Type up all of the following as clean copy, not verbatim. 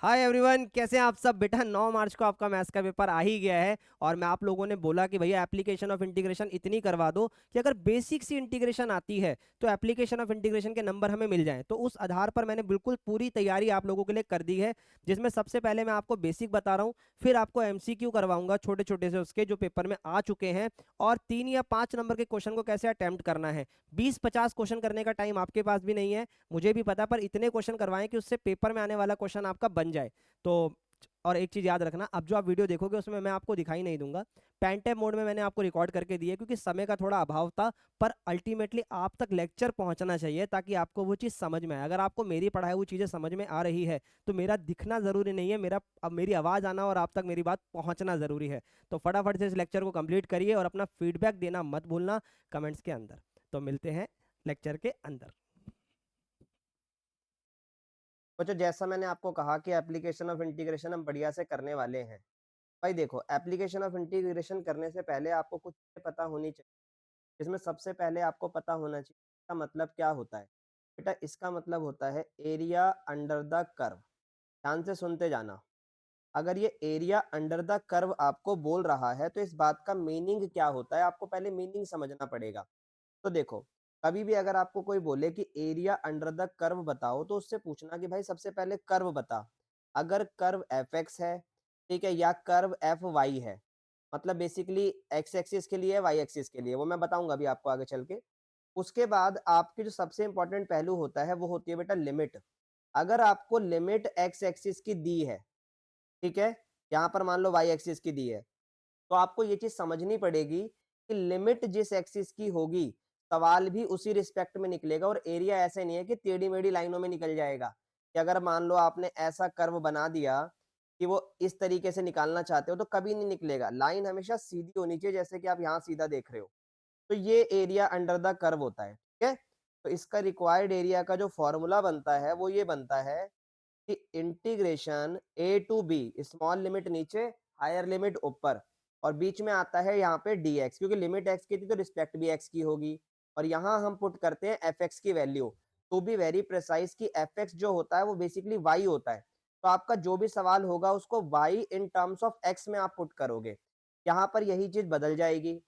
Hi everyone, कैसे हैं आप सब। बेटा 9 मार्च को आपका मैथ्स का पेपर आ ही गया है और मैं आप लोगों ने बोला कि भैया एप्लीकेशन ऑफ इंटीग्रेशन इतनी करवा दो कि अगर बेसिक सी इंटीग्रेशन आती है तो एप्लीकेशन ऑफ इंटीग्रेशन के नंबर हमें मिल जाएं। तो उस आधार पर मैंने बिल्कुल पूरी तैयारी आप लोगों के लिए कर दी है, जिसमें सबसे पहले मैं आपको बेसिक बता रहा हूँ, फिर आपको एमसीक्यू करवाऊंगा छोटे छोटे से उसके जो पेपर में आ चुके हैं, और 3 या 5 नंबर के क्वेश्चन को कैसे अटेम्प्ट करना है। 20-50 क्वेश्चन करने का टाइम आपके पास भी नहीं है, मुझे भी पता, पर इतने क्वेश्चन करवाएं कि उससे पेपर में आने वाला क्वेश्चन आपका बन जाए। तो और एक चीज याद रखना, अब जो आप वीडियो देखोगे उसमें मैं आपको दिखाई नहीं दूंगा, पेन टैप मोड में मैंने आपको रिकॉर्ड करके दिए क्योंकि समय का थोड़ा अभाव था। पर अल्टीमेटली आप तक लेक्चर पहुंचना चाहिए ताकि आपको वो चीज़ समझ में आए। अगर आपको मेरी पढ़ाई हुई चीज़ें समझ में आ रही है तो मेरा दिखना ज़रूरी नहीं है, मेरा अब मेरी आवाज़ आना और आप तक मेरी बात पहुंचना ज़रूरी है। तो फटाफट से इस लेक्चर को कंप्लीट करिए और अपना फीडबैक देना मत भूलना कमेंट्स के अंदर। तो मिलते हैं लेक्चर के अंदर। बच्चों, जैसा मैंने आपको कहा कि एप्लीकेशन ऑफ इंटीग्रेशन हम बढ़िया से करने वाले हैं। भाई देखो, एप्लीकेशन ऑफ इंटीग्रेशन करने से पहले आपको कुछ चीज़ें पता होनी चाहिए, जिसमें सबसे पहले आपको पता होना चाहिए इसका मतलब क्या होता है। बेटा, इसका मतलब होता है एरिया अंडर द कर्व। ध्यान से सुनते जाना। अगर ये एरिया अंडर द कर्व आपको बोल रहा है तो इस बात का मीनिंग क्या होता है, आपको पहले मीनिंग समझना पड़ेगा। तो देखो, कभी भी अगर आपको कोई बोले कि एरिया अंडर द कर्व बताओ, तो उससे पूछना कि भाई सबसे पहले कर्व बता। अगर कर्व एफ एक्स है, ठीक है, या कर्व एफ वाई है, मतलब बेसिकली एक्स एक्सिस के लिए, वाई एक्सिस के लिए, वो मैं बताऊंगा अभी आपको आगे चल के। उसके बाद आपके जो सबसे इंपॉर्टेंट पहलू होता है वो होती है बेटा लिमिट। अगर आपको लिमिट एक्स एक्सिस की दी है, ठीक है, यहाँ पर मान लो वाई एक्सिस की दी है, तो आपको ये चीज समझनी पड़ेगी कि लिमिट जिस एक्सिस की होगी, सवाल भी उसी रिस्पेक्ट में निकलेगा। और एरिया ऐसे नहीं है कि टेढ़ी मेढ़ी लाइनों में निकल जाएगा, कि अगर मान लो आपने ऐसा कर्व बना दिया कि वो इस तरीके से निकालना चाहते हो तो कभी नहीं निकलेगा। लाइन हमेशा सीधी होनी चाहिए, जैसे कि आप यहाँ सीधा देख रहे हो। तो ये एरिया अंडर द कर्व होता है, ठीक है। तो इसका रिक्वायर्ड एरिया का जो फॉर्मूला बनता है वो ये बनता है कि integration a to b, small limit नीचे, हायर लिमिट ऊपर, और बीच में आता है यहाँ पे dx, क्योंकि लिमिट x की थी तो रिस्पेक्ट भी x की होगी। और यहाँ हम पुट करते हैं fx की value. To be very precise की fx जो होता है वो बेसिकली y होता है। तो आपका जो भी सवाल होगा उसको y in terms of x में आप पुट करोगे। यहाँ पर यही चीज बदल जाएगी,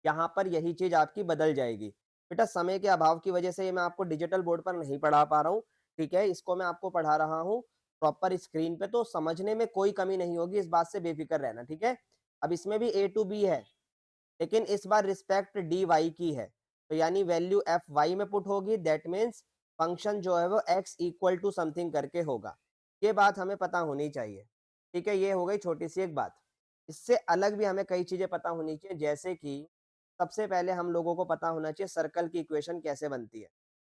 यहाँ पर यही चीज आपकी बदल जाएगी। बेटा, समय के अभाव की वजह से ये मैं आपको डिजिटल बोर्ड पर नहीं पढ़ा पा रहा हूँ, ठीक है, इसको मैं आपको पढ़ा रहा हूँ प्रॉपर स्क्रीन पे, तो समझने में कोई कमी नहीं होगी, इस बात से बेफिक्र रहना, ठीक है। अब इसमें भी ए टू बी है, लेकिन इस बार रिस्पेक्ट डी वाई की है, तो यानी वैल्यू एफ वाई में पुट होगी। दैट मीन्स फंक्शन जो है वो एक्स इक्वल टू समथिंग करके होगा। ये बात हमें पता होनी चाहिए, ठीक है। ये हो गई छोटी सी एक बात। इससे अलग भी हमें कई चीजें पता होनी चाहिए, जैसे कि सबसे पहले हम लोगों को पता होना चाहिए सर्कल की इक्वेशन कैसे बनती है।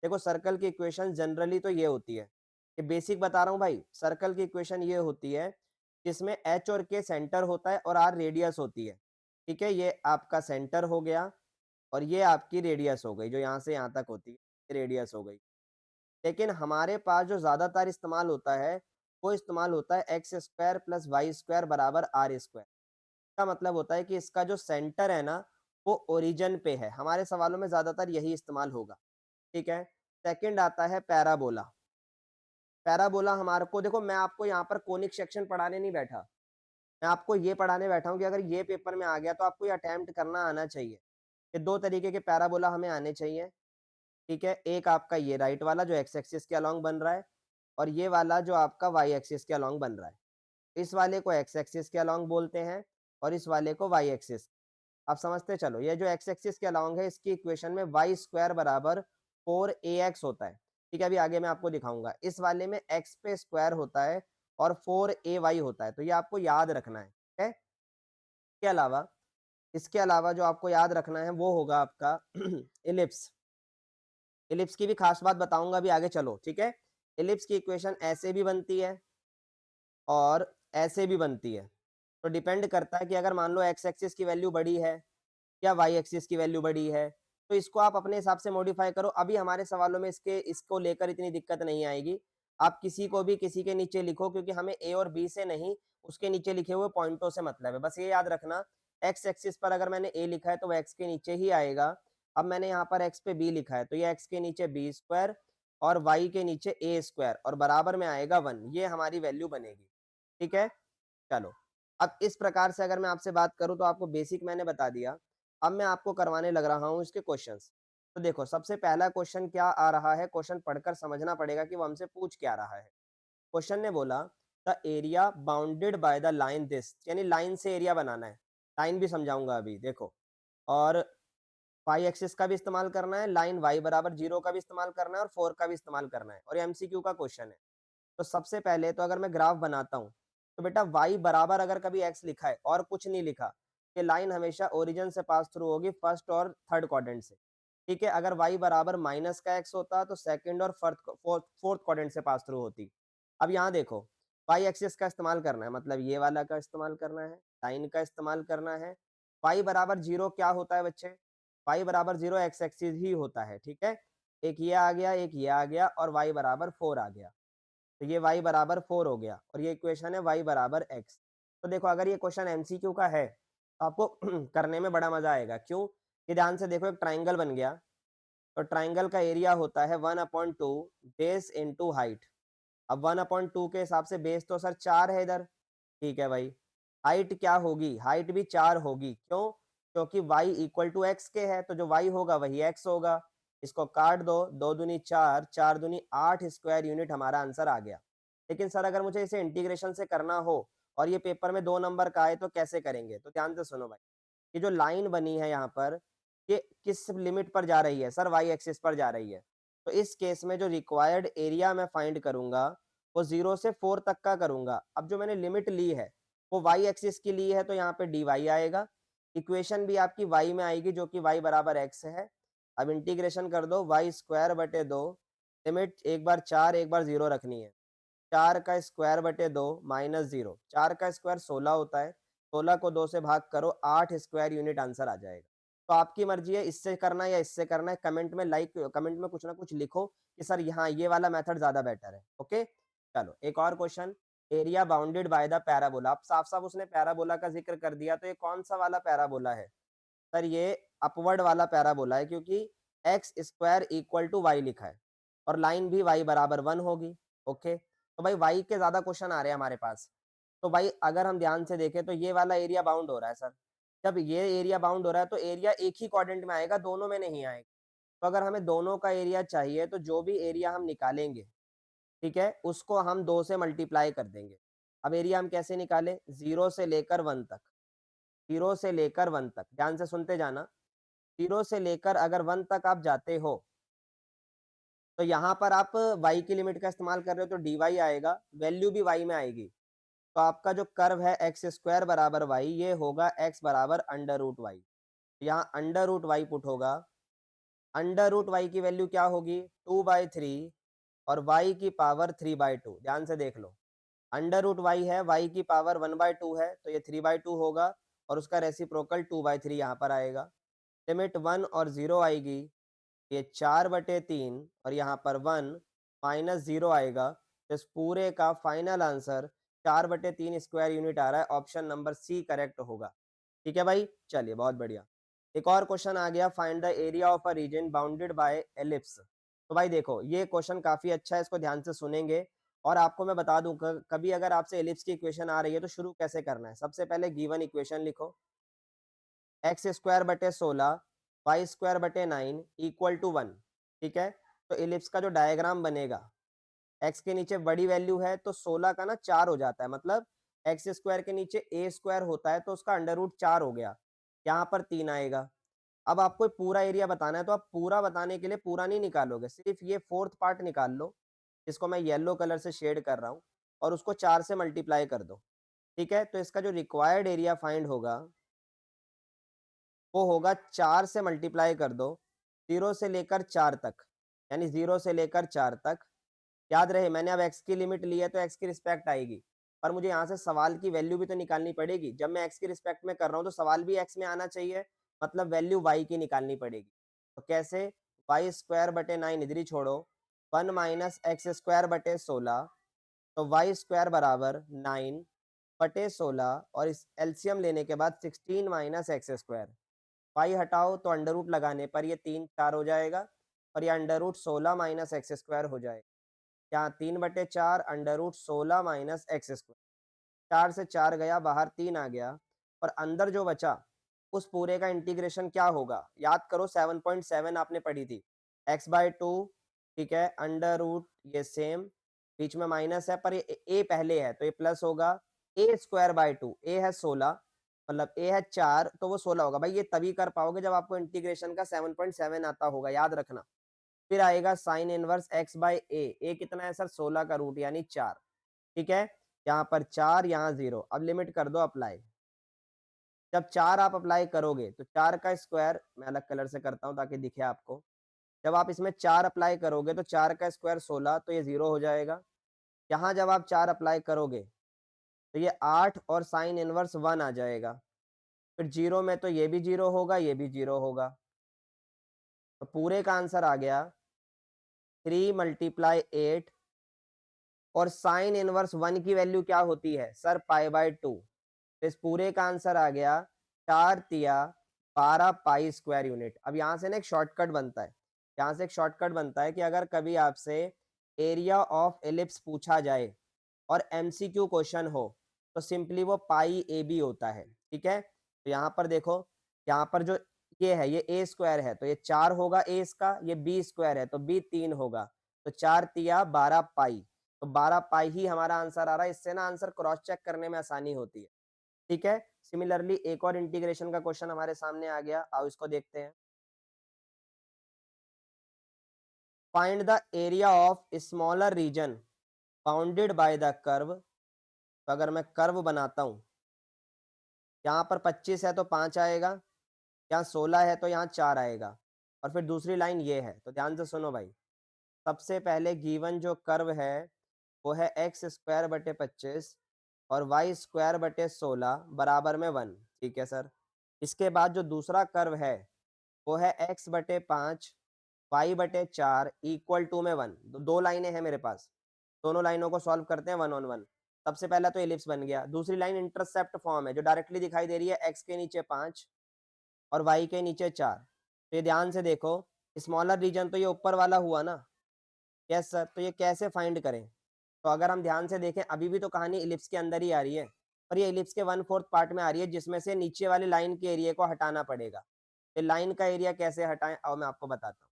देखो, सर्कल की इक्वेशन जनरली तो ये होती है, कि बेसिक बता रहा हूँ भाई, सर्कल की इक्वेशन ये होती है जिसमें एच और के सेंटर होता है और आर रेडियस होती है, ठीक है। ये आपका सेंटर हो गया और ये आपकी रेडियस हो गई, जो यहाँ से यहाँ तक होती है रेडियस हो गई। लेकिन हमारे पास जो ज्यादातर इस्तेमाल होता है वो इस्तेमाल होता है x square plus y square बराबर आर स्क्वायर। का मतलब होता है कि इसका जो सेंटर है ना वो ओरिजिन पे है। हमारे सवालों में ज्यादातर यही इस्तेमाल होगा, ठीक है। सेकंड आता है पैराबोला। पैराबोला हमारे को, देखो मैं आपको यहाँ पर कोनिक सेक्शन पढ़ाने नहीं बैठा, मैं आपको ये पढ़ाने बैठा हूँ कि अगर ये पेपर में आ गया तो आपको ये अटेम्प्ट करना आना चाहिए। ये दो तरीके के पैराबोला हमें आने चाहिए, ठीक है। एक आपका ये राइट वाला जो एक्स एक्सिस के अलोंग बन रहा है, और ये वाला जो आपका वाई एक्सिस के अलोंग बन रहा है। इस वाले को एक्स एक्सिस के अलोंग बोलते हैं और इस वाले को वाई एक्सिस। आप समझते चलो, ये जो एक्स एक्सिस के अलोंग है इसकी इक्वेशन में वाई स्क्वायर बराबर 4ax होता है, ठीक है। अभी आगे मैं आपको दिखाऊंगा। इस वाले में x पे स्क्वायर होता है और 4ay होता है, तो ये आपको याद रखना है, ठीक है। इसके अलावा जो आपको याद रखना है वो होगा आपका इलिप्स। इलिप्स की भी खास बात बताऊंगा अभी आगे, चलो ठीक है। इलिप्स की इक्वेशन ऐसे भी बनती है और ऐसे भी बनती है। तो डिपेंड करता है कि अगर मान लो एक्स एक्सिस की वैल्यू बड़ी है या वाई एक्सिस की वैल्यू बड़ी है, तो इसको आप अपने हिसाब से मॉडिफाई करो। अभी हमारे सवालों में इसको लेकर इतनी दिक्कत नहीं आएगी। आप किसी को भी किसी के नीचे लिखो, क्योंकि हमें ए और बी से नहीं, उसके नीचे लिखे हुए पॉइंटों से मतलब है। बस ये याद रखना, एक्स एक्सिस पर अगर मैंने ए लिखा है तो वो एक्स के नीचे ही आएगा। अब मैंने यहाँ पर एक्स पे बी लिखा है तो ये एक्स के नीचे बी स्क्वायर, और y के नीचे a स्क्वायर और बराबर में आएगा 1, ये हमारी वैल्यू बनेगी। ठीक है? चलो, अब इस प्रकार से अगर मैं आपसे बात करूँ तो आपको बेसिक मैंने बता दिया। अब मैं आपको करवाने लग रहा हूँ इसके क्वेश्चंस। तो देखो, सबसे पहला क्वेश्चन क्या आ रहा है, क्वेश्चन पढ़कर समझना पड़ेगा कि वो हमसे पूछ क्या रहा है। क्वेश्चन ने बोला the area bounded by the line this, यानी लाइन से एरिया बनाना है। लाइन भी समझाऊंगा अभी, देखो। और वाई एक्सिस का भी इस्तेमाल करना है, लाइन y बराबर 0 का भी इस्तेमाल करना है और 4 का भी इस्तेमाल करना है, और ये एमसीक्यू का क्वेश्चन है। तो सबसे पहले तो अगर मैं ग्राफ बनाता हूँ, तो बेटा y बराबर अगर कभी x लिखा है और कुछ नहीं लिखा, ये लाइन हमेशा ओरिजिन से पास थ्रू होगी फर्स्ट और थर्ड क्वाड्रेंट से। ठीक है? अगर y बराबर माइनस का x होता तो सेकंड और फोर्थ क्वाड्रेंट से पास थ्रू होती। अब यहाँ देखो, y एक्सिस का इस्तेमाल करना है, मतलब ये वाला का इस्तेमाल करना है, लाइन का इस्तेमाल करना है। y बराबर 0 क्या होता है बच्चे? y बराबर 0 x एक्सिस ही होता है। ठीक है? एक ये आ गया, एक ये आ गया और y बराबर 4 आ गया। तो ये y बराबर 4 हो गया और ये इक्वेशन है y बराबर x। तो देखो, अगर ये क्वेश्चन एमसीक्यू का है तो आपको करने में बड़ा मजा आएगा। क्यों? कि ध्यान से देखो, एक ट्राइंगल बन गया। तो ट्राइंगल का एरिया होता है 1/2 बेस इनटू हाइट। अब 1/2 के हिसाब से बेस तो सर 4 है इधर। ठीक है भाई। हाइट क्या होगी? हाइट भी 4 होगी। क्यों? क्योंकि y इक्वल टू एक्स के है, तो जो y होगा वही x होगा। इसको काट दो, 2 दूनी 4, 4 दूनी 8 स्क्वायर यूनिट हमारा आंसर आ गया। लेकिन सर अगर मुझे इसे इंटीग्रेशन से करना हो और ये पेपर में 2 नंबर का आए तो कैसे करेंगे? तो ध्यान से सुनो भाई। ये जो लाइन बनी है यहाँ पर, ये किस लिमिट पर जा रही है? सर y एक्सिस पर जा रही है। तो इस केस में जो रिक्वायर्ड एरिया मैं फाइंड करूंगा वो 0 से 4 तक का करूंगा। अब जो मैंने लिमिट ली है वो y एक्सिस की ली है, तो यहाँ पे dy आएगा। इक्वेशन भी आपकी y में आएगी जो कि y बराबर x है। अब इंटीग्रेशन कर दो, y स्क्वायर बटे 2, लिमिट एक बार 4 एक बार 0 रखनी है। 4 का स्क्वायर बटे 2 माइनस 0, 4 का स्क्वायर 16 होता है। 16 को 2 से भाग करो, 8 स्क्वायर यूनिट आंसर आ जाएगा। तो आपकी मर्जी है इससे करना है या इससे करना है। कमेंट में कुछ ना कुछ लिखो कि सर यहाँ ये वाला मेथड ज्यादा बेटर है। ओके, चलो एक और question. Area bounded by the parabola. अब साफ साफ उसने पैराबोला का जिक्र कर दिया, तो ये कौन सा वाला पैराबोला है? सर ये अपवर्ड वाला पैराबोला है, क्योंकि x square equal to y लिखा है और लाइन भी y बराबर 1 होगी। ओके, तो भाई y के ज्यादा क्वेश्चन आ रहे हैं हमारे पास। तो भाई अगर हम ध्यान से देखें तो ये वाला एरिया बाउंड हो रहा है सर। जब ये एरिया बाउंड हो रहा है तो एरिया एक ही क्वाड्रेंट में आएगा, दोनों में नहीं आएगा। तो अगर हमें दोनों का एरिया चाहिए तो जो भी एरिया हम निकालेंगे, ठीक है, उसको हम 2 से मल्टीप्लाई कर देंगे। अब एरिया हम कैसे निकालें? 0 से लेकर 1 तक। 0 से लेकर 1 तक, ध्यान से सुनते जाना। 0 से लेकर अगर 1 तक आप जाते हो तो यहाँ पर आप y की लिमिट का इस्तेमाल कर रहे हो तो dy आएगा, वैल्यू भी y में आएगी। तो आपका जो कर्व है एक्स स्क्वायर बराबर y, ये होगा x बराबर अंडर रूट वाई। यहाँ अंडर रूट वाई पुट होगा। अंडर रूट वाई की वैल्यू क्या होगी? 2/3 और y की पावर 3/2। ध्यान से देख लो, अंडर रूट वाई है, y की पावर 1/2 है, तो ये 3/2 होगा और उसका रेसिप्रोकल 2/3 यहाँ पर आएगा। लिमिट 1 और 0 आएगी, ये 4/3 और यहाँ पर 1 माइनस 0 आएगा। तो इस पूरे का फाइनल आंसर 4/3 स्क्वायर यूनिट आ रहा है। ऑप्शन नंबर सी करेक्ट होगा। ठीक है भाई, चलिए बहुत बढ़िया। एक और क्वेश्चन आ गया, find the area of a reason bounded by ellipse. तो भाई देखो, ये क्वेश्चन काफी अच्छा है, इसको ध्यान से सुनेंगे। और आपको मैं बता दूं, कभी अगर आपसे एलिप्स की इक्वेशन आ रही है तो शुरू कैसे करना है। सबसे पहले गिवन इक्वेशन लिखो, एक्स स्क्वायर बटे 16 वाई स्क्वायर बटे 9 इक्वल टू 1। ठीक है? तो इलिप्स का जो डायग्राम बनेगा, एक्स के नीचे बड़ी वैल्यू है तो 16 का ना 4 हो जाता है, मतलब एक्स स्क्वायर के नीचे ए स्क्वायर होता है तो उसका अंडर रूट 4 हो गया। यहाँ पर 3 आएगा। अब आपको पूरा एरिया बताना है तो आप पूरा बताने के लिए पूरा नहीं निकालोगे, सिर्फ ये फोर्थ पार्ट निकाल लो, इसको मैं येलो कलर से शेड कर रहा हूँ, और उसको 4 से मल्टीप्लाई कर दो। ठीक है? तो इसका जो रिक्वायर्ड एरिया फाइंड होगा वो होगा 4 से मल्टीप्लाई कर दो, 0 से लेकर 4 तक, यानी 0 से लेकर 4 तक। याद रहे, मैंने अब x की लिमिट ली है तो x की रिस्पेक्ट आएगी, पर मुझे यहाँ से सवाल की वैल्यू भी तो निकालनी पड़ेगी। जब मैं x की रिस्पेक्ट में कर रहा हूँ तो सवाल भी x में आना चाहिए, मतलब वैल्यू y की निकालनी पड़ेगी। तो कैसे? वाई स्क्वायर बटे 9 इधर ही छोड़ो, 1 माइनस एक्स स्क्वायर बटे 16, तो वाई स्क्वायर बराबर 9 बटे 16, और इस एलसीएम लेने के बाद 16 माइनस एक्स स्क्वायर। पाई हटाओ तो अंडर रूट लगाने पर ये 3 4 हो जाएगा। और ये under root 16 minus x square हो जाएगा। यहाँ 3/4 under root 16 minus x square. 4 से 4 गया बाहर, 3 आ गया और अंदर जो बचा उस पूरे का इंटीग्रेशन क्या होगा? याद करो 7.7 आपने पढ़ी थी। x/2 ठीक है, अंडर रूट ये सेम, बीच में माइनस है पर ये a पहले है तो ये प्लस होगा। a²/2, a है 16 मतलब a है 4 तो वो 16 होगा। भाई ये तभी कर पाओगे जब आपको इंटीग्रेशन का 7.7 आता होगा, याद रखना। फिर आएगा साइन इनवर्स x/a, a कितना है सर? 16 का रूट यानी 4, ठीक है। यहाँ पर 4, यहाँ 0, अब लिमिट कर दो अप्लाई। जब 4 आप अप्लाई करोगे तो 4 का स्क्वायर, मैं अलग कलर से करता हूँ ताकि दिखे आपको। जब आप इसमें 4 अप्लाई करोगे तो 4 का स्क्वायर 16 तो ये 0 हो जाएगा। यहाँ जब आप 4 अप्लाई करोगे तो ये 8 और साइन इनवर्स 1 आ जाएगा। फिर 0 में तो ये भी 0 होगा, ये भी 0 होगा। तो पूरे का आंसर आ गया 3 × 8 और साइन इनवर्स 1 की वैल्यू क्या होती है सर? π/2। तो इस पूरे का आंसर आ गया 4 तिया 12 पाई स्क्वायर यूनिट। अब यहाँ से ना एक शॉर्टकट बनता है, यहाँ से एक शॉर्टकट बनता है कि अगर कभी आपसे एरिया ऑफ एलिप्स पूछा जाए और एमसीक्यू क्वेश्चन हो तो सिंपली वो पाई ए बी होता है, ठीक है। तो यहाँ पर देखो, यहाँ पर जो ये है ये ए स्क्वायर है तो ये 4 होगा ए इसका, ये बी स्क्वायर है तो बी 3 होगा। तो 4 तिया 12 पाई, तो 12 पाई ही हमारा आंसर आ रहा है। इससे ना आंसर क्रॉस चेक करने में आसानी होती है, ठीक है। सिमिलरली एक और इंटीग्रेशन का क्वेश्चन हमारे सामने आ गया, आओ इसको देखते हैं। Find the area of smaller reason bounded by the curve. तो अगर मैं कर्व बनाता हूं, यहाँ पर 25 है तो 5 आएगा, यहाँ 16 है तो यहाँ 4 आएगा और फिर दूसरी लाइन ये है। तो ध्यान से सुनो भाई, सबसे पहले गिवन जो कर्व है वो है x²/25 और y²/16 बराबर में 1, ठीक है सर। इसके बाद जो दूसरा कर्व है वो है x/5 y/4 इक्वल टू में 1। दो लाइनें हैं मेरे पास, दोनों लाइनों को सॉल्व करते हैं 1 on 1। सबसे पहला तो एलिप्स बन गया, दूसरी लाइन इंटरसेप्ट फॉर्म है जो डायरेक्टली दिखाई दे रही है, x के नीचे 5 और y के नीचे 4। तो ये ध्यान से देखो, स्मॉलर रीजन तो ये ऊपर वाला हुआ ना, यस सर। तो ये कैसे फाइंड करें? तो अगर हम ध्यान से देखें अभी भी तो कहानी इलिप्स के अंदर ही आ रही है और ये इलिप्स के 1/4 पार्ट में आ रही है जिसमें से नीचे वाली लाइन के एरिया को हटाना पड़ेगा। ये लाइन का एरिया कैसे हटाएं आओ मैं आपको बताता हूँ।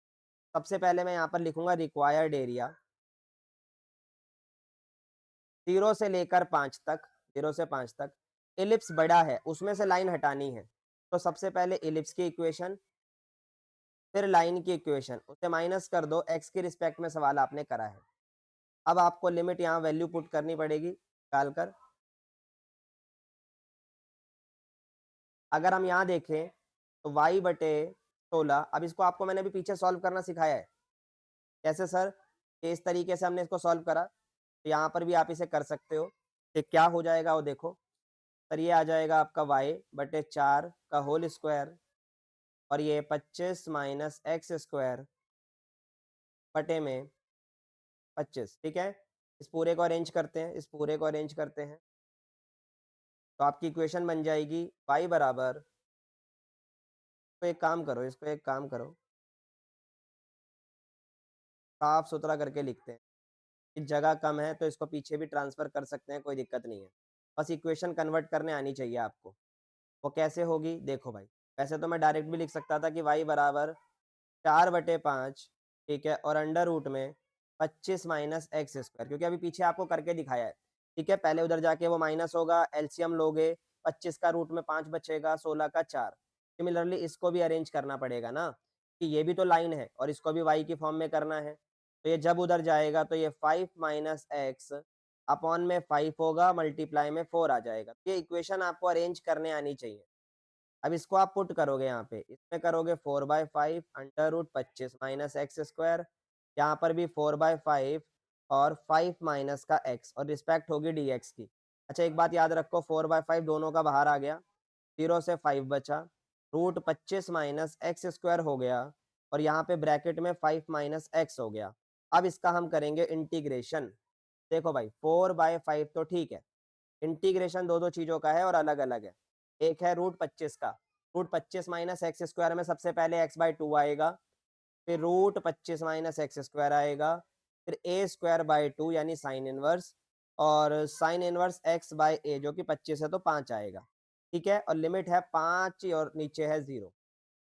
सबसे पहले मैं यहाँ पर लिखूंगा रिक्वायर्ड एरिया 0 से लेकर 5 तक, 0 से 5 तक। इलिप्स बड़ा है उसमें से लाइन हटानी है, तो सबसे पहले इलिप्स की इक्वेशन, फिर लाइन की इक्वेशन, उसे माइनस कर दो, एक्स के रिस्पेक्ट में सवाल आपने करा है। अब आपको लिमिट यहाँ वैल्यू पुट करनी पड़ेगी डालकर। अगर हम यहाँ देखें तो y/16, अब इसको आपको मैंने अभी पीछे सॉल्व करना सिखाया है। कैसे सर? कि इस तरीके से हमने इसको सॉल्व करा, तो यहाँ पर भी आप इसे कर सकते हो। कि क्या हो जाएगा वो देखो सर, ये आ जाएगा आपका y/4 का होल स्क्वायर और ये 25 माइनस एक्स स्क्वायर बटे में 25, ठीक है। इस पूरे को अरेंज करते हैं, इस पूरे को अरेंज करते हैं तो आपकी इक्वेशन बन जाएगी y बराबर, तो एक काम करो, इसको एक काम करो, साफ सुथरा करके लिखते हैं। कि जगह कम है तो इसको पीछे भी ट्रांसफ़र कर सकते हैं, कोई दिक्कत नहीं है। बस इक्वेशन कन्वर्ट करने आनी चाहिए आपको। वो कैसे होगी देखो भाई, वैसे तो मैं डायरेक्ट भी लिख सकता था कि y बराबर 4/5, ठीक है, और अंडर रूट में 25 माइनस एक्स स्क्वायर, क्योंकि अभी पीछे आपको करके दिखाया है, ठीक है। पहले उधर जाके वो माइनस होगा, एलसीएम लोगे, 25 का रूट में 5 बचेगा, 16 का 4। सिमिलरली इसको भी अरेंज करना पड़ेगा ना, कि ये भी तो लाइन है और इसको भी y की फॉर्म में करना है। तो ये जब उधर जाएगा तो ये 5 माइनस एक्स अपॉन में 5 होगा, मल्टीप्लाई में 4 आ जाएगा। ये इक्वेशन आपको अरेंज करने आनी चाहिए। अब इसको आप पुट करोगे यहाँ पे, इसमें करोगे 4/5 under root 25 minus x square, यहाँ पर भी 4/5 और 5 माइनस का x और रिस्पेक्ट होगी dx की। अच्छा एक बात याद रखो, 4/5 दोनों का बाहर आ गया, 0 से 5 बचा, रूट 25 माइनस एक्स स्क्वायर हो गया और यहाँ पे ब्रैकेट में 5 माइनस एक्स हो गया। अब इसका हम करेंगे इंटीग्रेशन। देखो भाई 4/5 तो ठीक है, इंटीग्रेशन दो दो चीज़ों का है और अलग अलग है। एक है रूट 25 का, रूट 25 माइनस एक्स स्क्वायर में सबसे पहले x/2 आएगा, फिर रूट 25 माइनस एक्स स्क्वायर आएगा, फिर ए स्क्वायर बाई 2 यानी साइन इनवर्स, और साइन इनवर्स एक्स बाई ए जो कि 25 है तो 5 आएगा। ठीक है, और लिमिट है 5 और नीचे है 0।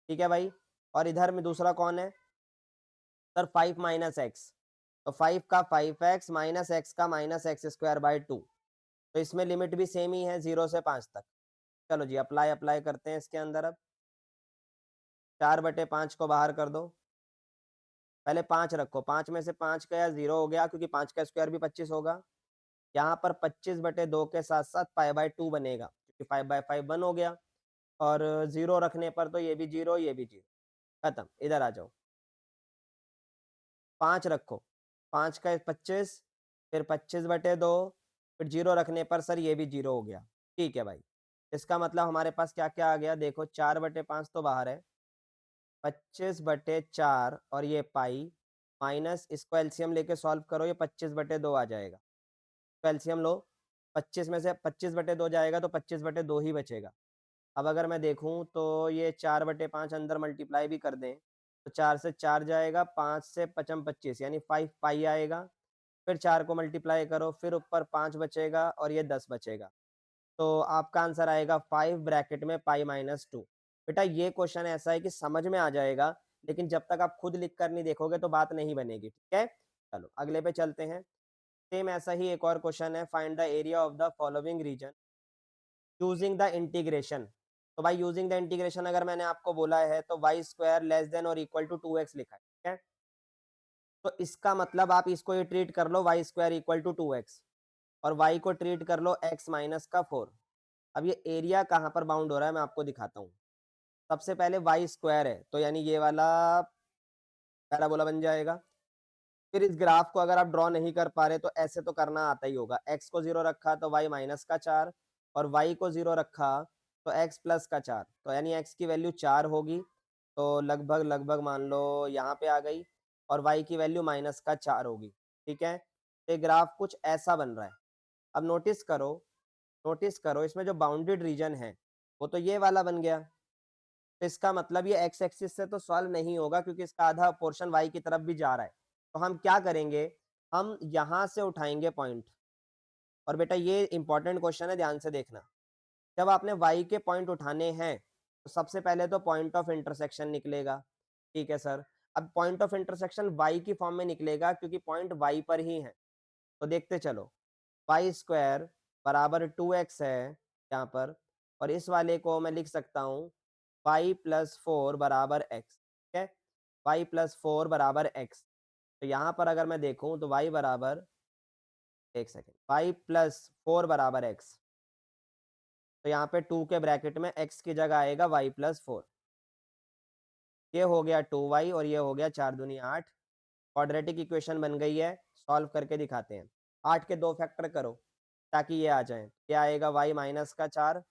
ठीक है भाई, और इधर में दूसरा कौन है सर, 5 माइनस एक्स, तो 5 का 5x माइनस एक्स का माइनस एक्स स्क्वायर बाई 2, तो इसमें लिमिट भी सेम ही है 0 से 5 तक। चलो जी, अप्लाई अप्लाई करते हैं इसके अंदर। अब 4/5 को बाहर कर दो, पहले 5 रखो, 5 में से 5 गया 0 हो गया, क्योंकि 5 का स्क्वायर भी 25 होगा। यहाँ पर 25/2 के साथ साथ पाई बाई 2 बनेगा, क्योंकि 5/5 1 हो गया, और 0 रखने पर तो ये भी 0, ये भी 0, खत्म। इधर आ जाओ, 5 रखो, 5 का 25, फिर 25/2, फिर 0 रखने पर सर ये भी 0 हो गया। ठीक है भाई, इसका मतलब हमारे पास क्या-क्या आ गया देखो, 4/5 तो बाहर है, 25/4 और ये पाई, माइनस इसको एलसीएम लेके सॉल्व करो, ये 25/2 आ जाएगा। तो एलसीएम लो, 25 में से 25/2 जाएगा तो 25/2 ही बचेगा। अब अगर मैं देखूँ तो ये 4/5 अंदर मल्टीप्लाई भी कर दें, तो 4 से 4 जाएगा, 5 से पचम 25 यानी 5 पाई आएगा, फिर 4 को मल्टीप्लाई करो, फिर ऊपर 5 बचेगा और ये 10 बचेगा। तो आपका आंसर आएगा 5 ब्रैकेट में पाई माइनस 2। बेटा ये क्वेश्चन ऐसा है कि समझ में आ जाएगा, लेकिन जब तक आप खुद लिख कर नहीं देखोगे तो बात नहीं बनेगी, ठीक है? चलो अगले पे चलते हैं। सेम ऐसा ही एक और क्वेश्चन है, find the area of the following region using the integration. तो भाई यूजिंग द इंटीग्रेशन अगर मैंने आपको बोला है तो वाई स्क्वायर लेस देन और इक्वल टू 2x लिखा है, ठीक है? तो इसका मतलब आप इसको ये ट्रीट कर लो y square equal to 2x, और y को ट्रीट कर लो x माइनस का 4। अब ये एरिया कहाँ पर बाउंड हो रहा है मैं आपको दिखाता हूँ। सबसे पहले वाई स्क्वायर है, तो यानी ये वाला पैराबोला बन जाएगा। फिर इस ग्राफ को अगर आप ड्रॉ नहीं कर पा रहे तो ऐसे तो करना आता ही होगा, x को 0 रखा तो y माइनस का 4, और y को 0 रखा तो x प्लस का 4, तो यानी x की वैल्यू 4 होगी, तो लगभग लगभग मान लो यहाँ पे आ गई, और y की वैल्यू माइनस का 4 होगी। ठीक है, तो ये ग्राफ कुछ ऐसा बन रहा है। अब नोटिस करो इसमें जो बाउंडेड रीजन है वो तो ये वाला बन गया, तो इसका मतलब ये एक्स एक्सिस से तो सॉल्व नहीं होगा, क्योंकि इसका आधा पोर्शन वाई की तरफ भी जा रहा है। तो हम क्या करेंगे, हम यहाँ से उठाएंगे पॉइंट, और बेटा ये इंपॉर्टेंट क्वेश्चन है, ध्यान से देखना। जब आपने वाई के पॉइंट उठाने हैं तो सबसे पहले तो पॉइंट ऑफ इंटरसेक्शन निकलेगा। ठीक है सर, अब पॉइंट ऑफ इंटरसेक्शन वाई की फॉर्म में निकलेगा, क्योंकि पॉइंट वाई पर ही है। तो देखते चलो, वाई स्क्वायर बराबर 2x है यहाँ पर, और इस वाले को मैं लिख सकता हूँ वाई प्लस 4 बराबर एक्स। ठीक है, वाई प्लस 4 बराबर एक्स। तो यहाँ पर अगर मैं देखूँ तो वाई बराबर, एक सेकेंड, वाई प्लस 4 बराबर एक्स, तो यहाँ पे 2 के ब्रैकेट में x की जगह आएगा वाई प्लस 4। ये हो गया 2y और ये हो गया 4 दूनी 8। क्वाड्रेटिक इक्वेशन बन गई है, सॉल्व करके दिखाते हैं। 8 के 2 फैक्टर करो ताकि ये आ जाए, क्या आएगा y माइनस का 4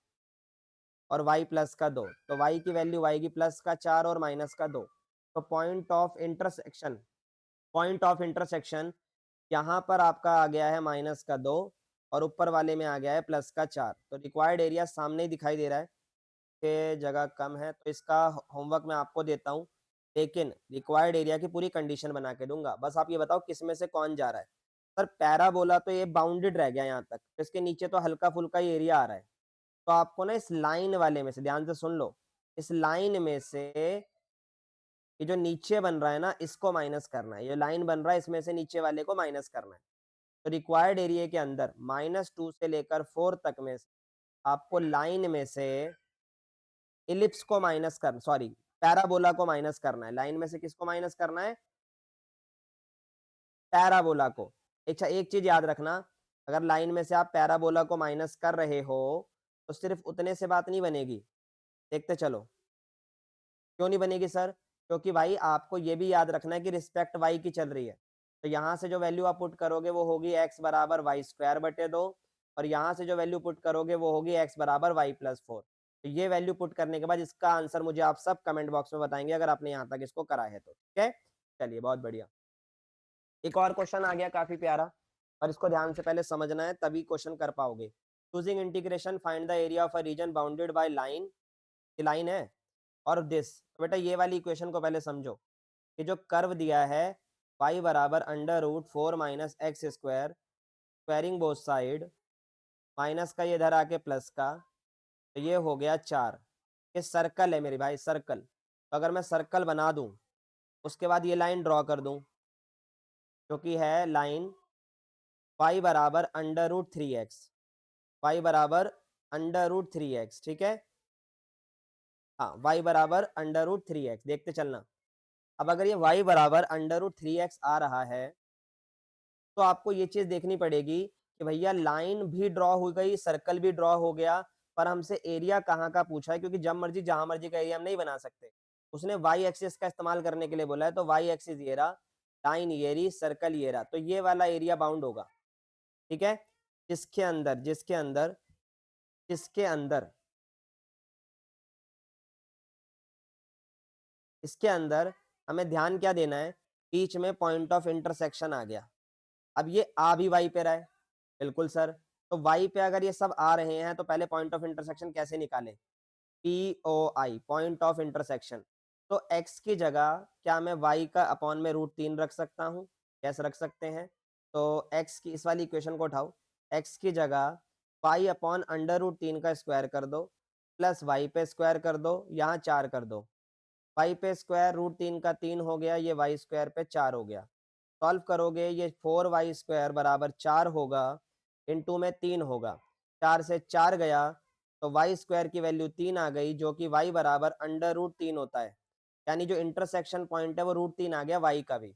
और y प्लस का 2, तो y की वैल्यू आएगी प्लस का 4 और माइनस का 2। तो पॉइंट ऑफ इंटरसेक्शन यहाँ पर आपका आ गया है माइनस का 2, और ऊपर वाले में आ गया है प्लस का 4। तो रिक्वायर्ड एरिया सामने ही दिखाई दे रहा है कि जगह कम है, तो इसका होमवर्क मैं आपको देता हूँ, लेकिन रिक्वायर्ड एरिया की पूरी कंडीशन बना के दूंगा। बस आप ये बताओ किस में से कौन जा रहा है। सर पैराबोला तो ये बाउंडेड रह गया यहाँ तक, तो इसके नीचे तो हल्का फुल्का ही एरिया आ रहा है। तो आपको ना इस लाइन वाले में से, ध्यान से सुन लो, इस लाइन में से ये जो नीचे बन रहा है ना इसको माइनस करना है, ये लाइन बन रहा है इसमें से नीचे वाले को माइनस करना है। तो रिक्वायर्ड एरिया के अंदर -2 से लेकर 4 तक में आपको लाइन में से इलिप्स को माइनस कर, सॉरी, पैराबोला को माइनस करना है। लाइन में से किसको माइनस करना है, पैराबोला को। अच्छा एक चीज याद रखना, अगर लाइन में से आप पैराबोला को माइनस कर रहे हो तो सिर्फ उतने से बात नहीं बनेगी, देखते चलो। क्यों नहीं बनेगी सर, क्योंकि भाई आपको ये भी याद रखना है कि रिस्पेक्ट वाई की चल रही है। तो यहाँ से जो वैल्यू आप पुट करोगे वो होगी एक्स बराबर वाई स्क्वायर बटे 2, और यहाँ से जो वैल्यू पुट करोगे वो होगी एक्स बराबर वाई प्लस 4। तो ये वैल्यू पुट करने के बाद इसका आंसर मुझे आप सब कमेंट बॉक्स में बताएंगे, अगर आपने यहाँ तक इसको करा है तो। ठीक है, चलिए बहुत बढ़िया। एक और क्वेश्चन आ गया काफी प्यारा, और इसको ध्यान से पहले समझना है तभी क्वेश्चन कर पाओगे। Using integration find the area of a reason bounded by line, ये लाइन है और दिस। तो बेटा ये वाली इक्वेशन को पहले समझो ये जो कर्व दिया है y बराबर under root 4 minus x square squaring both side, minus का ये इधर आके प्लस का, तो ये हो गया 4। ये सर्कल है मेरे भाई, सर्कल। तो अगर मैं सर्कल बना दूं, उसके बाद ये लाइन ड्रॉ कर दूं, जो कि है लाइन y बराबर अंडर रूट 3x, y बराबर अंडर रूट 3x, ठीक है। हाँ, y बराबर अंडर रूट 3x, देखते चलना। अब अगर ये y बराबर अंडर रूट 3x आ रहा है, तो आपको ये चीज़ देखनी पड़ेगी कि भैया लाइन भी ड्रॉ हो गई, सर्कल भी ड्रॉ हो गया, पर हमसे एरिया कहाँ का पूछा है, क्योंकि जब मर्जी जहाँ मर्जी का एरिया हम नहीं बना सकते। उसने वाई एक्सिस का इस्तेमाल करने के लिए बोला है, तो वाई एक्सिस ये रहा, लाइन ये रही, सर्कल ये रहा, तो ये वाला एरिया बाउंड होगा, ठीक है। जिसके अंदर जिसके अंदर जिसके अंदर इसके अंदर हमें ध्यान क्या देना है, बीच में पॉइंट ऑफ इंटरसेक्शन आ गया। अब ये आ भी वाई पे रहा है, बिल्कुल सर। तो वाई पे अगर ये सब आ रहे हैं, तो पहले पॉइंट ऑफ इंटरसेक्शन कैसे निकालें? P O I, point of intersection. तो एक्स की जगह क्या मैं वाई का अपॉन में √3 रख सकता हूँ? यस, रख सकते हैं। तो एक्स की इस वाली इक्वेशन को उठाओ, एक्स की जगह वाई अपॉन अंडर रूट 3 का स्क्वायर कर दो, प्लस वाई पे स्क्वायर कर दो, यहाँ 4 कर दो। वाई पे स्क्वायर √3 का 3 हो गया, ये वाई स्क्वायर पे 4 हो गया। सॉल्व करोगे, ये 4y स्क्वायर बराबर 4 होगा, इंटू में 3 होगा, 4 से 4 गया, तो y स्क्वायर की वैल्यू 3 आ गई, जो कि y बराबर अंडर रूट 3 होता है। यानी जो इंटरसेक्शन पॉइंट है वो √3 आ गया y का भी।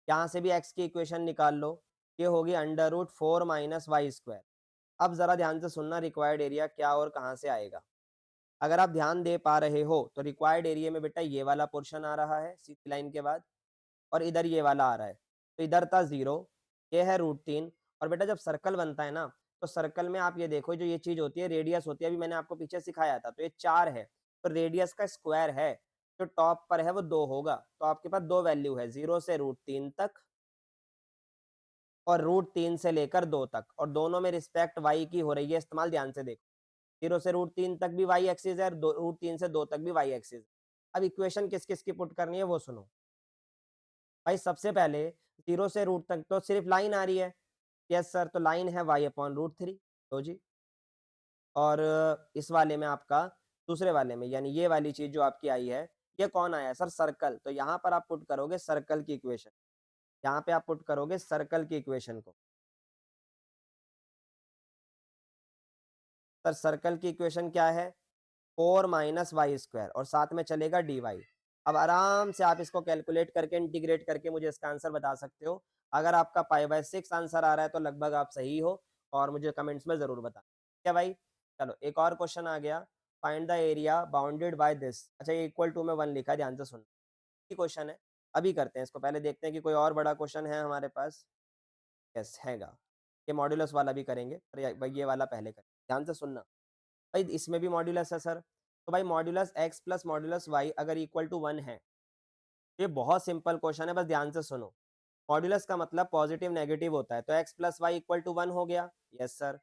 यहाँ से भी x की इक्वेशन निकाल लो, ये होगी under root 4 minus y square. अब जरा ध्यान से सुनना, रिक्वायर्ड एरिया क्या और कहाँ से आएगा। अगर आप ध्यान दे पा रहे हो, तो रिक्वायर्ड एरिया में बेटा ये वाला पोर्शन आ रहा है सीधी लाइन के बाद, और इधर ये वाला आ रहा है। तो इधर था 0, ये है √3। और बेटा जब सर्कल बनता है ना, तो सर्कल में आप ये देखो, जो ये चीज़ होती है रेडियस होती है, अभी मैंने आपको पीछे सिखाया था, तो ये 4 है, तो रेडियस का स्क्वायर है, जो टॉप पर है वो 2 होगा। तो आपके पास 2 वैल्यू है, 0 से √3 तक और √3 से लेकर 2 तक, और दोनों में रिस्पेक्ट y की हो रही है इस्तेमाल, ध्यान से देखो। 0 से √3 तक भी y एक्सिस है, √3 से 2 तक भी y एक्सिस है। अब इक्वेशन किस-किस की पुट करनी है वो सुनो। भाई सबसे पहले 0 से रूट तक तो सिर्फ लाइन आ रही है। यस सर, तो लाइन है y अपॉन √3, लो जी। और इस वाले में आपका, दूसरे वाले में, यानी ये वाली चीज़ जो आपकी आई है, ये कौन आया है सर? सर्कल। तो यहाँ पर आप पुट करोगे सर्कल की इक्वेशन, यहाँ पे आप पुट करोगे सर्कल की इक्वेशन को। सर सर्कल की इक्वेशन क्या है? 4 माइनस वाई स्क्वायर, और साथ में चलेगा dy। अब आराम से आप इसको कैलकुलेट करके, इंटीग्रेट करके मुझे इसका आंसर बता सकते हो। अगर आपका π/6 आंसर आ रहा है, तो लगभग आप सही हो, और मुझे कमेंट्स में ज़रूर बताना। ठीक है भाई? चलो एक और क्वेश्चन आ गया, find the area bounded by this. अच्छा, ये इक्वल टू में 1 लिखा है, ध्यान से सुनना। ये क्वेश्चन है, अभी करते हैं इसको, पहले देखते हैं कि कोई और बड़ा क्वेश्चन है हमारे पास। यस, हैगा। ये मॉड्यूलस वाला भी करेंगे, पर ये वाला पहले करें, ध्यान से सुनना। भाई इसमें भी मॉड्यूलस है सर, तो भाई modulus x plus modulus y अगर इक्वल टू 1 है, ये बहुत सिंपल क्वेश्चन है, बस ध्यान से सुनो। मॉड्यूलस का मतलब पॉजिटिव नेगेटिव होता है, तो x plus y equal to 1 हो गया। Yes sir.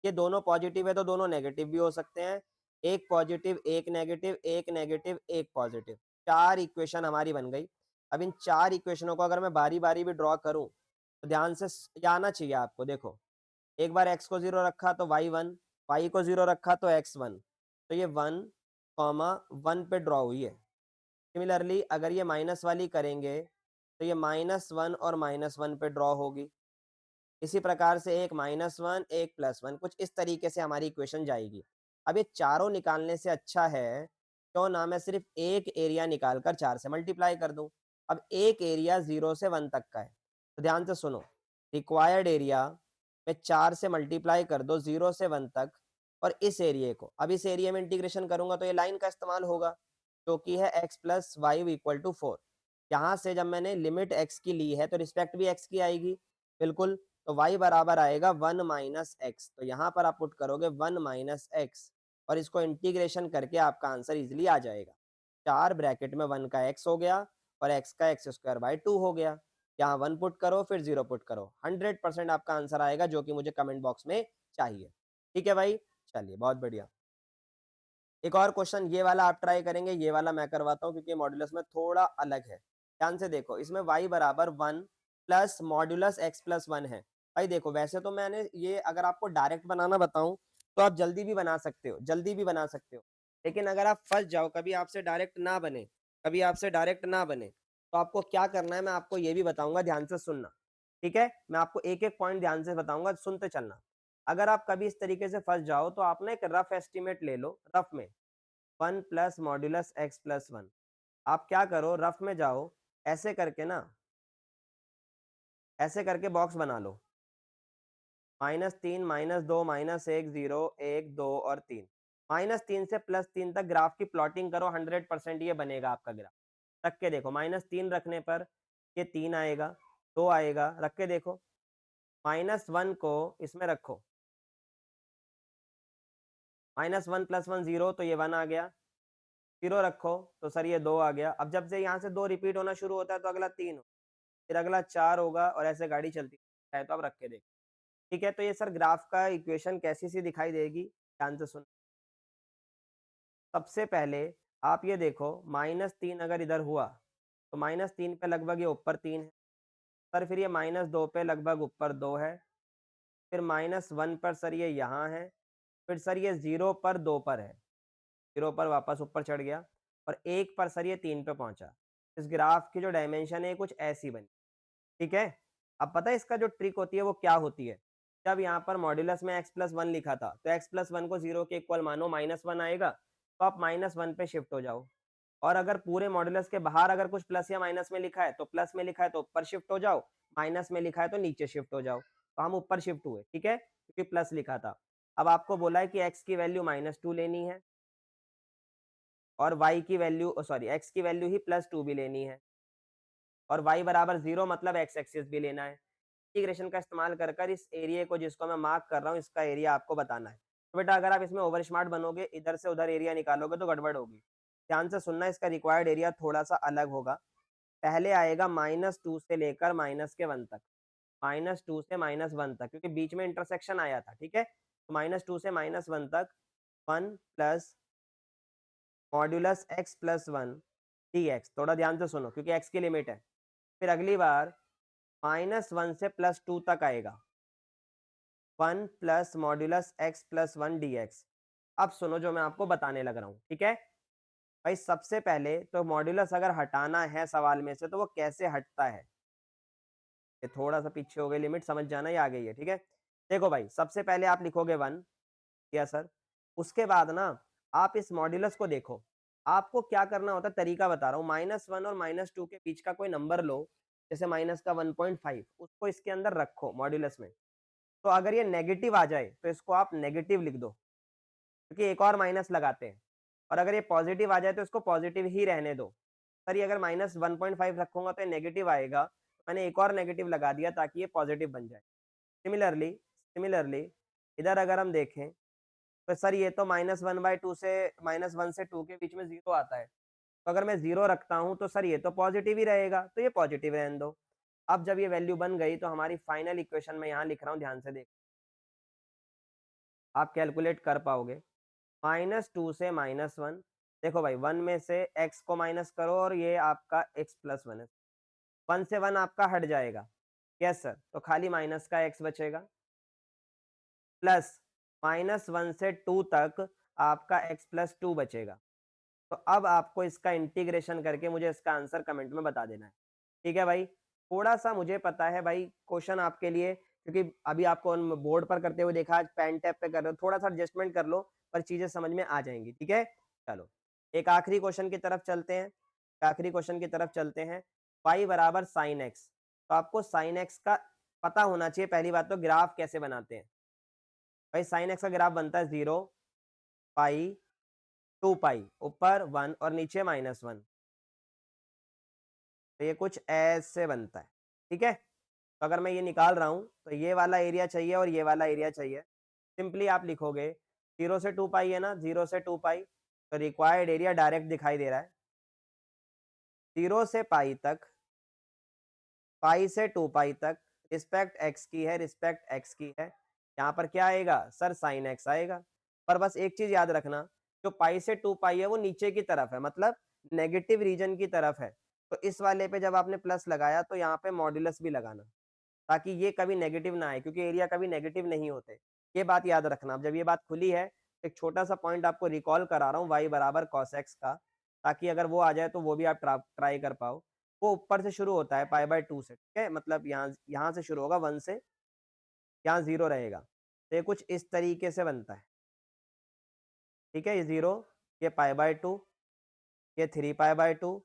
ये दोनों पॉजिटिव है, तो दोनों नेगेटिव भी हो सकते हैं। एक पॉजिटिव, एक नेगेटिव, एक नेगेटिव, एक पॉजिटिव, 4 इक्वेशन हमारी बन गई। अब इन 4 इक्वेशनों को अगर मैं बारी बारी भी ड्रॉ करूं, तो ध्यान से ये आना चाहिए आपको। देखो, एक बार x को 0 रखा तो y1, y को 0 रखा तो x1, तो ये 1, 1 पे ड्रॉ हुई है। सिमिलरली अगर ये माइनस वाली करेंगे, तो ये -1 और -1 पे ड्रॉ होगी। इसी प्रकार से एक -1, एक +1, कुछ इस तरीके से हमारी इक्वेशन जाएगी। अब ये चारों निकालने से अच्छा है, क्यों ना मैं सिर्फ एक एरिया निकाल कर 4 से मल्टीप्लाई कर दूँ। अब एक एरिया 0 से 1 तक का है, तो ध्यान से सुनो, रिक्वायर्ड एरिया में 4 से मल्टीप्लाई कर दो 0 से 1 तक, और इस एरिया को, अब इस एरिया में इंटीग्रेशन करूँगा तो ये लाइन का इस्तेमाल होगा, जो कि है x + y = 4। यहाँ से जब मैंने लिमिट x की ली है, तो रिस्पेक्ट भी x की आएगी, बिल्कुल। तो y बराबर आएगा 1 माइनस एक्स, तो यहाँ पर आप पुट करोगे 1 माइनस एक्स, और इसको इंटीग्रेशन करके आपका आंसर इजीली आ जाएगा। 4 ब्रैकेट में 1 का x हो गया, और x का x² 2 हो गया। यहाँ 1 पुट करो, फिर 0 पुट करो, 100% आपका आंसर आएगा, जो कि मुझे कमेंट बॉक्स में चाहिए। ठीक है भाई, चलिए बहुत बढ़िया। एक और क्वेश्चन ये वाला आप ट्राई करेंगे, ये वाला मैं करवाता हूँ, क्योंकि मॉड्यूलस में थोड़ा अलग है। ध्यान से देखो, इसमें y बराबर 1 प्लस मॉड्यूलस x प्लस 1 है। भाई देखो, वैसे तो मैंने ये अगर आपको डायरेक्ट बनाना बताऊँ, तो आप जल्दी भी बना सकते हो, जल्दी भी बना सकते हो। लेकिन अगर आप फँस जाओ, कभी आपसे डायरेक्ट ना बने, कभी आपसे डायरेक्ट ना बने, तो आपको क्या करना है, मैं आपको ये भी बताऊँगा, ध्यान से सुनना, ठीक है? मैं आपको एक-एक पॉइंट ध्यान से बताऊँगा, सुनते चलना। अगर आप कभी इस तरीके से फँस जाओ, तो आप ना एक रफ एस्टीमेट ले लो, रफ में 1 प्लस मॉड्यूलस x प्लस 1। आप क्या करो, रफ में जाओ, ऐसे करके ना, ऐसे करके बॉक्स बना लो। -3, -2, -1, 0, 1, 2 और 3। -3 से +3 तक ग्राफ की प्लॉटिंग करो, 100% ये बनेगा आपका ग्राफ। रख के देखो, -3 रखने पर ये 3 आएगा, 2 आएगा, रख के देखो। -1 को इसमें रखो, -1 + 1 0, तो ये 1 आ गया। 0 रखो, तो सर ये 2 आ गया। अब जब से यहाँ से 2 रिपीट होना शुरू होता है, तो अगला 3 हो, फिर अगला 4 होगा और ऐसे गाड़ी चलती है, तो अब रख के देखो। ठीक है, तो ये सर ग्राफ का इक्वेशन कैसी-सी दिखाई देगी? ध्यान से सुन। सबसे पहले आप ये देखो, -3 अगर इधर हुआ, तो -3 पे लगभग ये ऊपर 3 है। सर फिर ये -2 पे लगभग ऊपर 2 है। फिर -1 पर सर ये यहाँ है। फिर सर ये 0 पर 2 पर है। 0 पर वापस ऊपर चढ़ गया और 1 पर सर ये 3 पे पहुँचा। इस ग्राफ की जो डायमेंशन है, ये कुछ ऐसी बनी। ठीक है? अब पता है इसका जो ट्रिक होती है वो क्या होती है? जब यहाँ पर मॉड्यूलस में x प्लस 1 लिखा था, तो x प्लस 1 को 0 के इक्वल मानो, -1 आएगा, तो आप -1 पे शिफ्ट हो जाओ। और अगर पूरे मॉड्यूलस के बाहर अगर कुछ प्लस या माइनस में लिखा है, तो प्लस में लिखा है तो ऊपर शिफ्ट हो जाओ, माइनस में लिखा है तो नीचे शिफ्ट हो जाओ। तो हम ऊपर शिफ्ट हुए, ठीक है? क्योंकि प्लस लिखा था। अब आपको बोला है कि x की वैल्यू -2 लेनी है और y की वैल्यू सॉरी x की वैल्यू ही +2 भी लेनी है। और y बराबर 0 मतलब x एक्सिस भी लेना है। इंटीग्रेशन का इस्तेमाल कर कर इस एरिया को, जिसको मैं मार्क कर रहा हूँ, इसका एरिया आपको बताना है। तो बेटा अगर आप इसमें ओवर स्मार्ट बनोगे, इधर से उधर एरिया निकालोगे तो गड़बड़ होगी। ध्यान से सुनना, इसका रिक्वायर्ड एरिया थोड़ा-सा अलग होगा। पहले आएगा -2 से लेकर -1 तक। -2 से -1 तक, क्योंकि बीच में इंटरसेक्शन आया था, ठीक है? तो -2 से -1 तक 1 plus modulus x plus 1 dx। थोड़ा ध्यान से सुनो, क्योंकि x की लिमिट है। फिर अगली बार -1 से +2 तक आएगा, 1 plus modulus x plus 1 dx। अब सुनो जो मैं आपको बताने लग रहा हूँ, ठीक है? भाई सबसे पहले तो मॉड्यूलस अगर हटाना है सवाल में से, तो वो कैसे हटता है? ये थोड़ा-सा पीछे हो गई लिमिट, समझ जाना, ये आ गई है, ठीक है? देखो भाई, सबसे पहले आप लिखोगे 1, यस सर। उसके बाद ना आप इस मॉड्यूलस को देखो। आपको क्या करना होता है, तरीका बता रहा हूँ। -1 और -2 के बीच का कोई नंबर लो, जैसे माइनस का 1.5, उसको इसके अंदर रखो मॉड्यूलस में। तो अगर ये नेगेटिव आ जाए, तो इसको आप नेगेटिव लिख दो, क्योंकि एक और माइनस लगाते हैं। और अगर ये पॉजिटिव आ जाए, तो इसको पॉजिटिव ही रहने दो। सर ये अगर -1.5 रखूँगा तो ये नेगेटिव आएगा, मैंने एक और नेगेटिव लगा दिया ताकि ये पॉजिटिव बन जाए। सिमिलरली सिमिलरली इधर अगर हम देखें, तो सर ये तो -1/2 से -1 से 2 के बीच में 0 आता है। तो अगर मैं 0 रखता हूँ, तो सर ये तो पॉजिटिव ही रहेगा, तो ये पॉजिटिव रहने दो। अब जब ये वैल्यू बन गई, तो हमारी फाइनल इक्वेशन मैं यहाँ लिख रहा हूँ, ध्यान से देखो। आप कैलकुलेट कर पाओगे। -2 से -1, देखो भाई 1 में से x को माइनस करो और ये आपका x प्लस 1 है। 1 से 1 आपका हट जाएगा। यस सर, तो खाली माइनस का x बचेगा, प्लस -1 से 2 तक आपका x प्लस 2 बचेगा। तो अब आपको इसका इंटीग्रेशन करके मुझे इसका आंसर कमेंट में बता देना है। ठीक है भाई? थोड़ा-सा मुझे पता है भाई, क्वेश्चन आपके लिए, क्योंकि अभी आपको बोर्ड पर करते हुए देखा, आज पेन टैब पे कर रहे हो, थोड़ा-सा एडजस्टमेंट कर लो, पर चीज़ें समझ में आ जाएँगी, ठीक है? चलो, एक आखिरी क्वेश्चन की तरफ चलते हैं, आखिरी क्वेश्चन की तरफ चलते हैं। y बराबर sin x, तो आपको sin x का पता होना चाहिए। पहली बात तो ग्राफ कैसे बनाते हैं? भाई sin x का ग्राफ बनता है 0, पाई, 2 पाई, ऊपर 1 और नीचे -1। तो ये कुछ ऐसे बनता है, ठीक है? तो अगर मैं ये निकाल रहा हूँ, तो ये वाला एरिया चाहिए और ये वाला एरिया चाहिए। सिंपली आप लिखोगे, 0 से 2 पाई है ना, 0 से 2 पाई, तो रिक्वायर्ड एरिया डायरेक्ट दिखाई दे रहा है। 0 से पाई तक, पाई से 2 पाई तक, रिस्पेक्ट x की है, रिस्पेक्ट x की है। यहाँ पर क्या आएगा? सर साइन x आएगा। पर बस एक चीज़ याद रखना, जो पाई से 2 पाई है वो नीचे की तरफ है, मतलब नेगेटिव रीजन की तरफ है। तो इस वाले पे जब आपने प्लस लगाया तो यहाँ पे मॉड्यूलस भी लगाना, ताकि ये कभी नेगेटिव ना आए क्योंकि एरिया कभी नेगेटिव नहीं होते। ये बात याद रखना। अब जब ये बात खुली है, एक छोटा-सा पॉइंट आपको रिकॉल करा रहा हूँ y बराबर cos x का, ताकि अगर वो आ जाए तो वो भी आप ट्राई कर पाओ। वो ऊपर से शुरू होता है पाई बाय 2 से, ठीक है? मतलब यहाँ यहाँ से शुरू होगा 1 से, यहाँ 0 रहेगा। तो ये कुछ इस तरीके से बनता है, ठीक है? ये 0, ये पाई बाय 2, ये 3 पाई बाय 2,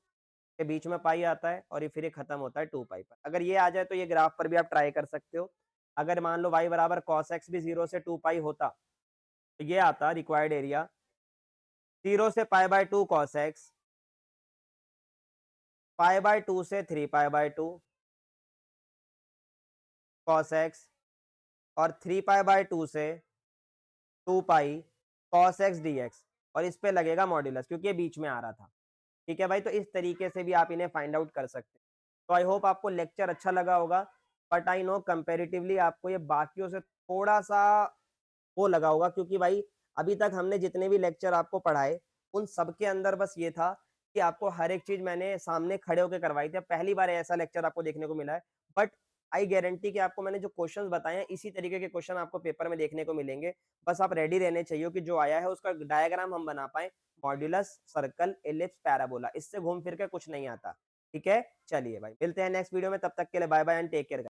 के बीच में पाई आता है और ये फिर ये खत्म होता है 2 पाई पर। अगर ये आ जाए तो ये ग्राफ पर भी आप ट्राई कर सकते हो। अगर मान लो y बराबर cos x भी 0 से 2 पाई होता, तो ये आता रिक्वायर्ड एरिया 0 से pi by 2 cos x, pi by 2 से 3 पाई बाय 2 cos x और 3 पाई बाय 2 से 2 पाई cos x dx और इस पे लगेगा मॉड्यूलस क्योंकि ये बीच में आ रहा था। ठीक है भाई, तो इस तरीके से भी आप इन्हें फाइंड आउट कर सकते हैं। तो आई होप आपको लेक्चर अच्छा लगा होगा, बट आई नो कंपैरेटिवली आपको ये बाकियों से थोड़ा-सा वो लगा होगा क्योंकि भाई अभी तक हमने जितने भी लेक्चर आपको पढ़ाए, उन सब के अंदर बस ये था कि आपको हर एक चीज़ मैंने सामने खड़े होके करवाई थी। अब पहली बार ऐसा लेक्चर आपको देखने को मिला है, बट आई गारंटी कि आपको मैंने जो क्वेश्चंस बताए हैं, इसी तरीके के क्वेश्चन आपको पेपर में देखने को मिलेंगे। बस आप रेडी रहने चाहिए कि जो आया है उसका डायग्राम हम बना पाएँ, मॉड्यूलस, सर्कल, एलिप्स, पैराबोला, इससे घूम फिर के कुछ नहीं आता। ठीक है? चलिए भाई, मिलते हैं नेक्स्ट वीडियो में, तब तक के लिए bye bye and take care guys.